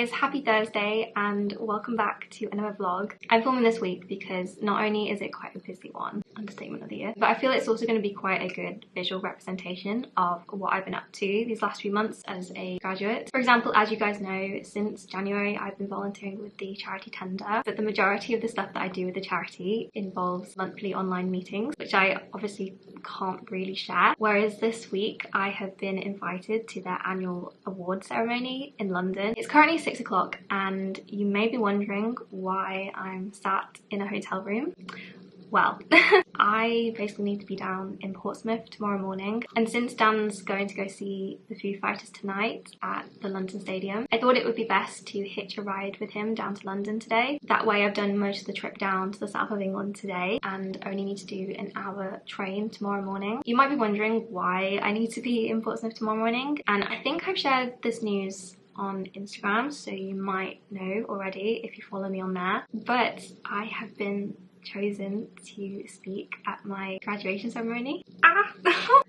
guys, happy Thursday and welcome back to another vlog. I'm filming this week because not only is it quite a busy one, understatement of the year, but I feel it's also going to be quite a good visual representation of what I've been up to these last few months as a graduate. For example, as you guys know, since January I've been volunteering with the charity tender, but the majority of the stuff that I do with the charity involves monthly online meetings, which I obviously can't really share. Whereas this week I have been invited to their annual award ceremony in London. It's currently 6 o'clock and you may be wondering why I'm sat in a hotel room. Well, I basically need to be down in Portsmouth tomorrow morning, and since Dan's going to go see the Foo Fighters tonight at the London Stadium, I thought it would be best to hitch a ride with him down to London today. That way I've done most of the trip down to the south of England today and only need to do an hour train tomorrow morning. You might be wondering why I need to be in Portsmouth tomorrow morning, and I think I've shared this news on Instagram, so you might know already if you follow me on there, but I have been chosen to speak at my graduation ceremony.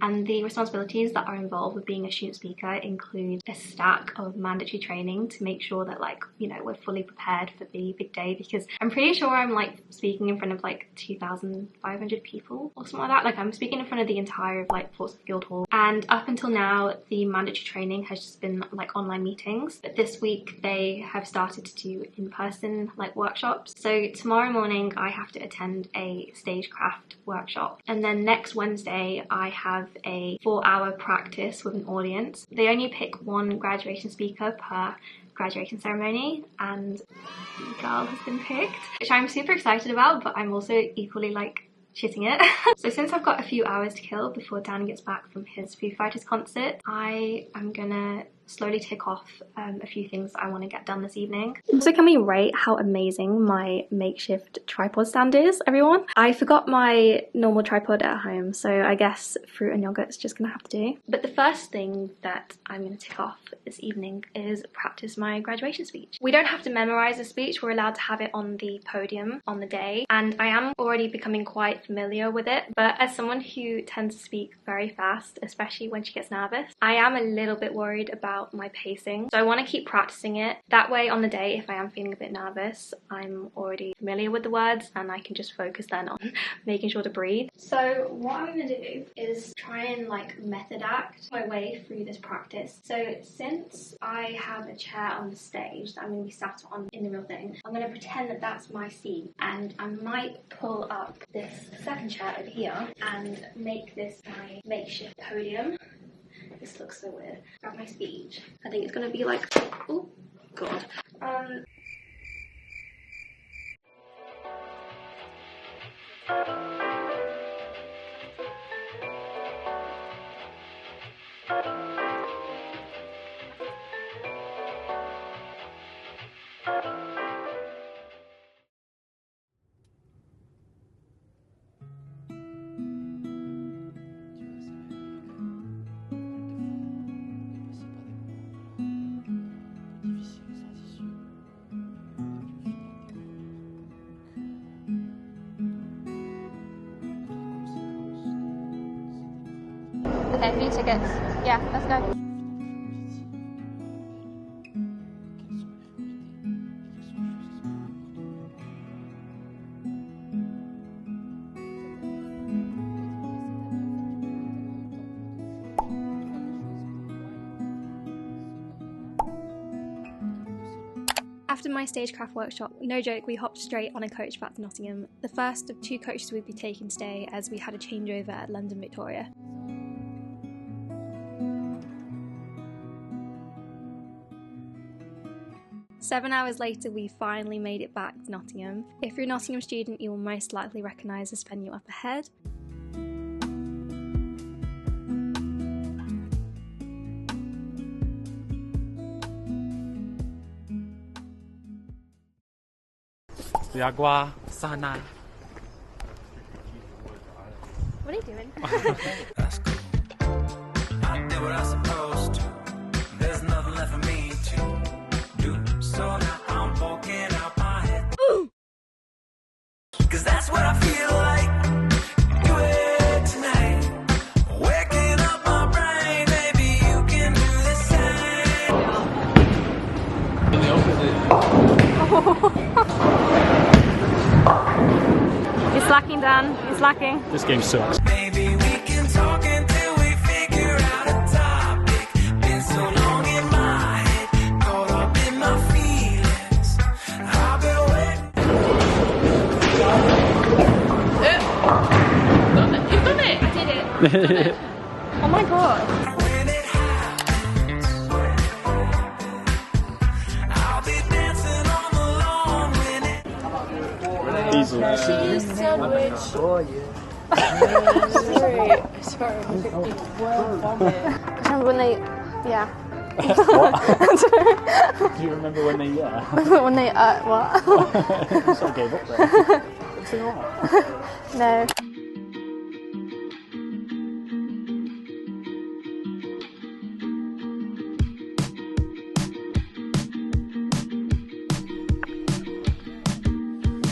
And the responsibilities that are involved with being a student speaker include a stack of mandatory training to make sure that, like, you know, we're fully prepared for the big day, because I'm pretty sure I'm like speaking in front of like 2,500 people or something like that. Like, I'm speaking in front of the entire of like Portsmouth Guildhall, and up until now the mandatory training has just been like online meetings, but this week they have started to do in-person like workshops. So tomorrow morning I have to attend a stagecraft workshop, and then next Wednesday I have a 4-hour practice with an audience. They only pick one graduation speaker per graduation ceremony, and the girl has been picked, which I'm super excited about, but I'm also equally like shitting it. So since I've got a few hours to kill before Dan gets back from his Foo Fighters concert, I am gonna slowly tick off a few things that I want to get done this evening. So can we rate how amazing my makeshift tripod stand is, everyone? I forgot my normal tripod at home, so I guess fruit and yogurt's just gonna have to do. But the first thing that I'm gonna tick off this evening is practice my graduation speech. We don't have to memorize a speech, we're allowed to have it on the podium on the day, and I am already becoming quite familiar with it, but as someone who tends to speak very fast, especially when she gets nervous, I am a little bit worried about my pacing, so I want to keep practicing it. That way on the day, if I am feeling a bit nervous, I'm already familiar with the words and I can just focus then on making sure to breathe. So what I'm going to do is try and like method act my way through this practice. So since I have a chair on the stage that I'm going to be sat on in the real thing, I'm going to pretend that that's my seat, and I might pull up this second chair over here and make this my makeshift podium. This looks so weird. Grab my speech. I think it's gonna be like, oh god. Okay, new tickets. Yeah, let's go. After my stagecraft workshop, no joke, we hopped straight on a coach back to Nottingham, the first of 2 coaches we'd be taking today as we had a changeover at London Victoria. Seven hours later, we finally made it back to Nottingham. If you're a Nottingham student, you will most likely recognise this venue up ahead. Sana. What are you doing? That's cool. I did what I was supposed to. There's nothing left for me to do. So now I'm poking out my head. Ooh. 'Cause that's what I feel like doing tonight. Waking up my brain, maybe you can do the same. You're slacking, Dan. You're slacking. This game sucks. Maybe we can talk until we figure out a topic. Been so long in my head, caught up in my feelings. I've been waiting. You've done it! I did it! Oh my god. When it happens, I'll be dancing on the lawn when it. Diesel. Cheese sandwich. Sorry, Remember when they... Yeah. Do you remember when they, When they, what? sort of gave up there. Everything alright? No.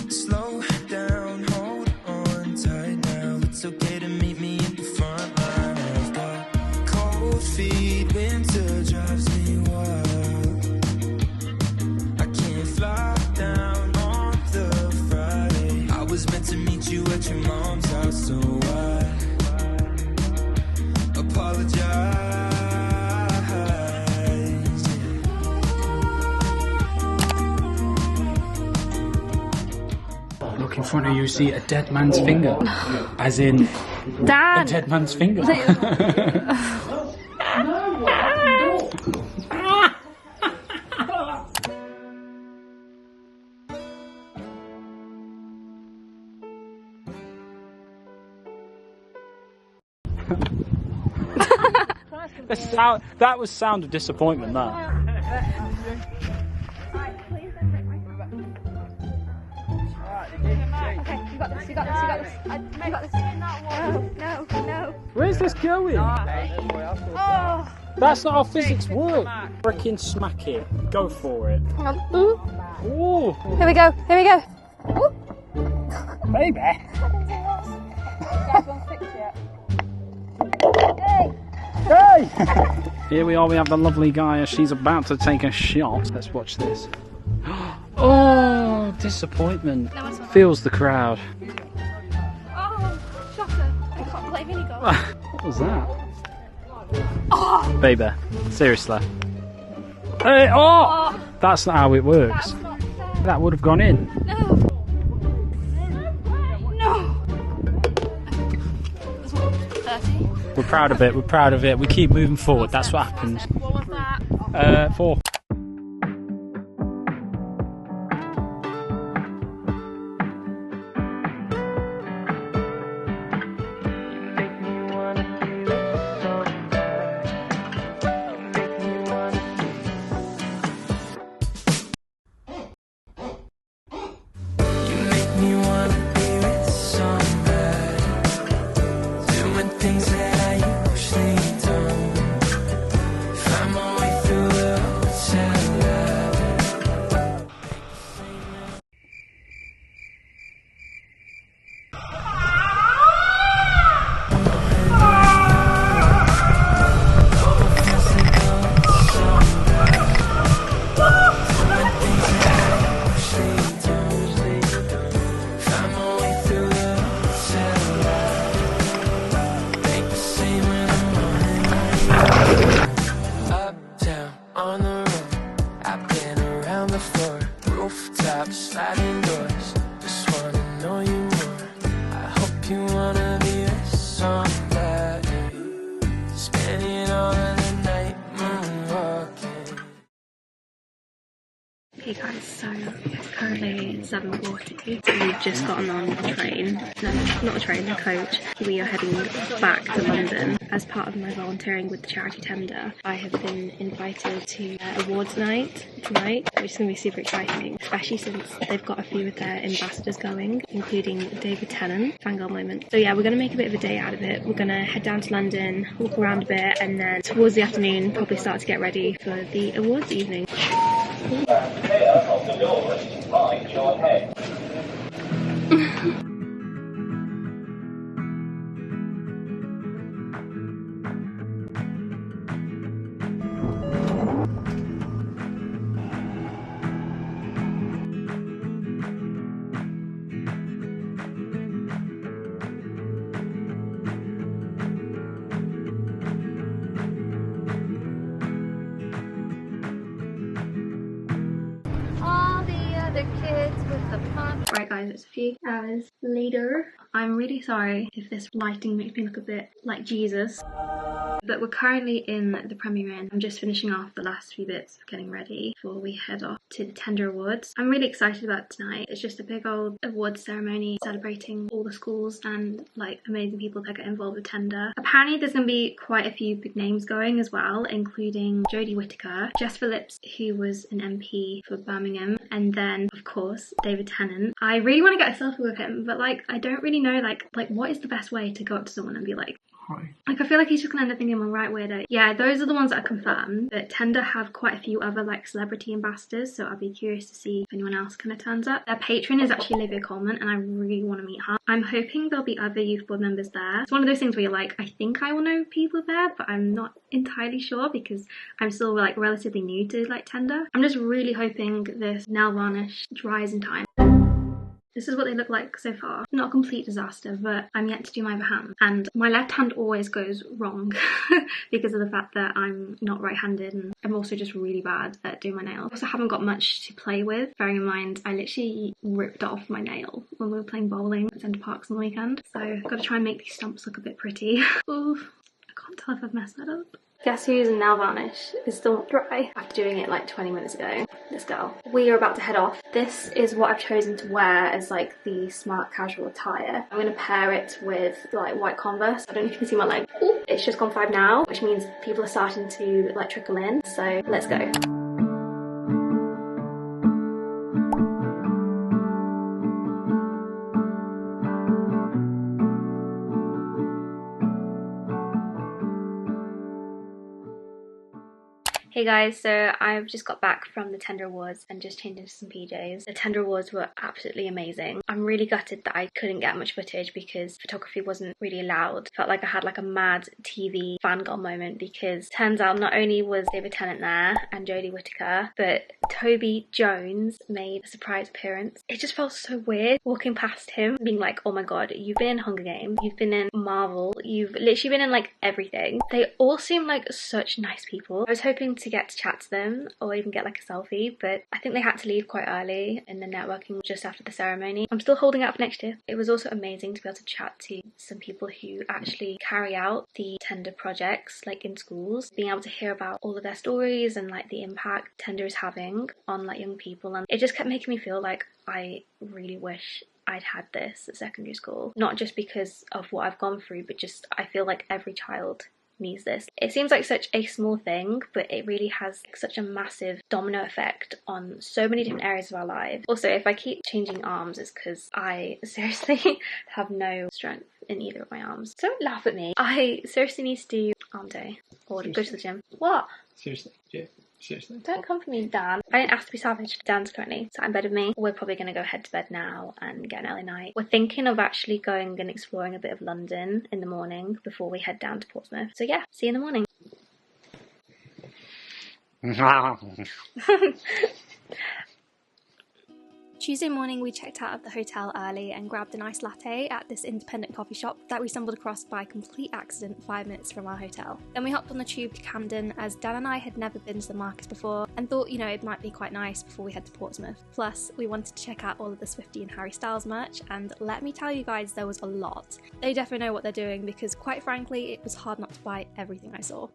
Slow down, hold on tight now. It's okay to meet me at the front line. I've got cold feet, winter drives me wild. I can't fly down on the Friday. I was meant to meet you at your mom's house, so I apologize. Look in front of you, see a dead man's finger. As in, Dan! a dead man's finger. That was sound of disappointment, that. Okay, you got this, you got this, you got this. You got this. No, no, no. Where's this going? Oh! That's not how physics work. Freaking smack it. Go for it. Hang on. Ooh. Ooh, Here we go, here we go. Ooh. baby. Hey! Here we are, we have the lovely Gaia. She's about to take a shot. Let's watch this. Oh, disappointment. No, it's not. Feels the crowd. Oh, shocker. I can't play mini golf. What was that? Oh. Baby, seriously. Hey, oh! That's not how it works. That's not fair. That would have gone in. No. No. That's what, 30? We're proud of it, we're proud of it. We keep moving forward, that's what happens. What was that? 4. Things that I usually don't. Find my way through the hotel. Sliding doors, just wanna know you more. I hope you wanna be with somebody, spending all of the night moonwalking. Hey guys, so it's currently 7:40. We've just gotten on a train. No, not a train, a coach. We are heading back to London. As part of my volunteering with the charity tender, I have been invited to awards night tonight, which is going to be super exciting, especially since they've got a few of their ambassadors going, including David Tennant, fangirl moment. So yeah, we're going to make a bit of a day out of it. We're going to head down to London, walk around a bit, and then towards the afternoon probably start to get ready for the awards evening. other kids with the fun. Right guys, it's a few hours later. I'm really sorry if this lighting makes me look a bit like Jesus. But we're currently in the Premier Inn. I'm just finishing off the last few bits of getting ready before we head off to the Tender Awards. I'm really excited about tonight. It's just a big old awards ceremony celebrating all the schools and like amazing people that get involved with Tender. Apparently there's going to be quite a few big names going as well, including Jodie Whittaker, Jess Phillips, who was an MP for Birmingham, and then of course David Tennant. I really want to get a selfie with him, but like I don't really know like what is the best way to go up to someone and be like, hi. Like I feel like he's just gonna end up thinking I'm a right weirdo. Yeah, those are the ones that are confirmed, but Tender have quite a few other like celebrity ambassadors, so I'll be curious to see if anyone else kind of turns up. Their patron is actually Olivia Colman, and I really want to meet her. I'm hoping there'll be other youth board members there. It's one of those things where you're like, I think I will know people there, but I'm not entirely sure because I'm still like relatively new to like Tender. I'm just really hoping this nail varnish dries in time. This is what they look like so far. Not a complete disaster, but I'm yet to do my other hand. And my left hand always goes wrong because of the fact that I'm not right-handed, and I'm also just really bad at doing my nails. I also haven't got much to play with, bearing in mind I literally ripped off my nail when we were playing bowling at Centre Parks on the weekend. So I've got to try and make these stumps look a bit pretty. Oof, I can't tell if I've messed that up. Guess who's nail varnish is still not dry after doing it like 20 minutes ago. This girl. We are about to head off. This is what I've chosen to wear as like the smart casual attire. I'm going to pair it with like white Converse. I don't know if you can see my leg. Ooh, it's just gone 5 now, which means people are starting to like trickle in. So let's go. Hey guys, so I've just got back from the Tender Awards and just changed into some PJs. The Tender Awards were absolutely amazing. I'm really gutted that I couldn't get much footage because photography wasn't really allowed. Felt like I had like a mad TV fangirl moment because turns out not only was David Tennant there and Jodie Whittaker, but Toby Jones made a surprise appearance. It just felt so weird walking past him being like, oh my god, you've been in Hunger Games, you've been in Marvel, you've literally been in like everything. They all seem like such nice people. I was hoping to get to chat to them or even get like a selfie, but I think they had to leave quite early in the networking just after the ceremony. I'm still holding out for next year. It was also amazing to be able to chat to some people who actually carry out the Tender projects like in schools, being able to hear about all of their stories and like the impact Tender is having on like young people, and it just kept making me feel like I really wish I'd had this at secondary school. Not just because of what I've gone through, but just I feel like every child needs this. It seems like such a small thing, but it really has such a massive domino effect on so many different areas of our lives. Also, if I keep changing arms, it's because I seriously have no strength in either of my arms. Don't laugh at me. I seriously need to do arm day or go to the gym. What? Seriously, yeah. Seriously. Don't come for me, Dan. I didn't ask to be savage. Dan's currently sat in bed with me. We're probably going to go head to bed now and get an early night. We're thinking of actually going and exploring a bit of London in the morning before we head down to Portsmouth. So yeah, see you in the morning. Tuesday morning we checked out of the hotel early and grabbed a nice latte at this independent coffee shop that we stumbled across by complete accident 5 minutes from our hotel. Then we hopped on the tube to Camden as Dan and I had never been to the markets before and thought, you know, it might be quite nice before we head to Portsmouth. Plus, we wanted to check out all of the Swiftie and Harry Styles merch, and let me tell you guys, there was a lot. They definitely know what they're doing because quite frankly, it was hard not to buy everything I saw.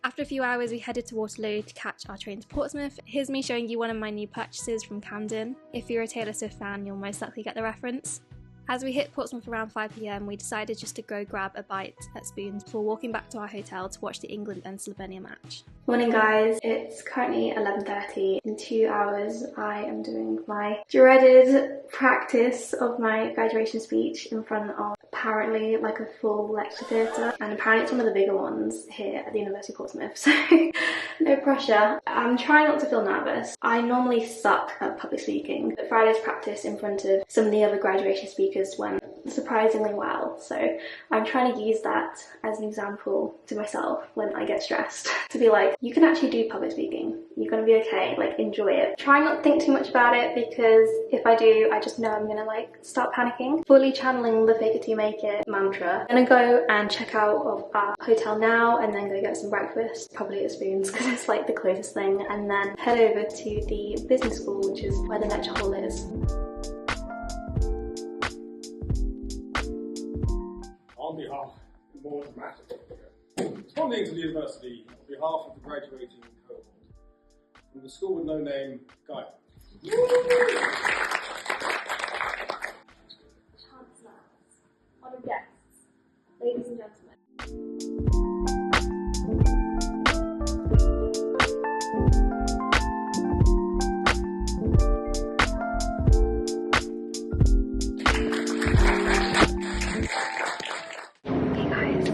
After a few hours we headed to Waterloo to catch our train to Portsmouth. Here's me showing you one of my new purchases from Camden. If you're a Taylor Swift fan, you'll most likely get the reference. As we hit Portsmouth around 5 PM, we decided just to go grab a bite at Spoons before walking back to our hotel to watch the England and Slovenia match. Morning guys, it's currently 11:30. In 2 hours I am doing my dreaded practice of my graduation speech in front of apparently like a full lecture theatre, and apparently it's one of the bigger ones here at the University of Portsmouth, so no pressure. I'm trying not to feel nervous. I normally suck at public speaking, but Friday's practice in front of some of the other graduation speakers went surprisingly well, so I'm trying to use that as an example to myself when I get stressed to be like, you can actually do public speaking. You're gonna be okay, like enjoy it. Try not to think too much about it, because if I do, I just know I'm gonna like start panicking. Fully channeling the fake it till you make it mantra. I'm gonna go and check out of our hotel now and then go get some breakfast, probably at Spoons because it's like the closest thing, and then head over to the business school, which is where the lecture hall is. On behalf of more dramatic, responding to the university on behalf of the graduating cohort from the school with no name, Gaia. Chancellors, honoured guests, ladies and gentlemen.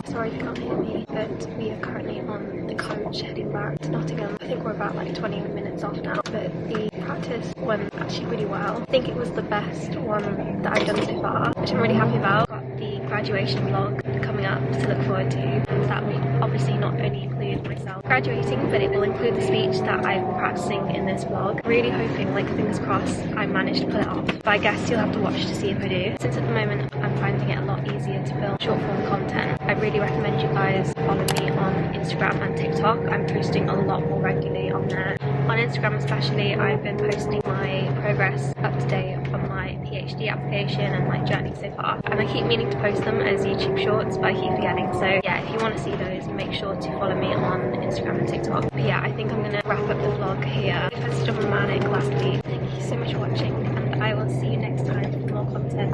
Sorry if you can't hear me, but we are currently on the coach heading back to Nottingham. I think we're about like 20 minutes off now, but the practice went actually really well. I think it was the best one that I've done so far, which I'm really happy about. Got the graduation vlog coming up to look forward to, and that will obviously not only include myself graduating, but it will include the speech that I've been practicing in this vlog. Really hoping, like fingers crossed, I managed to pull it off, but I guess you'll have to watch to see if I do. Since at the moment I'm finding it a lot easier to film short form content, I really recommend you guys follow me on Instagram and TikTok. I'm posting a lot more regularly on there. On Instagram especially, I've been posting my progress up to date on my PhD application and my journey so far. And I keep meaning to post them as YouTube shorts, but I keep forgetting. So yeah, if you want to see those, make sure to follow me on Instagram and TikTok. But yeah, I think I'm going to wrap up the vlog here. If I stayed on manic last week, thank you so much for watching, and I will see you next time for more content.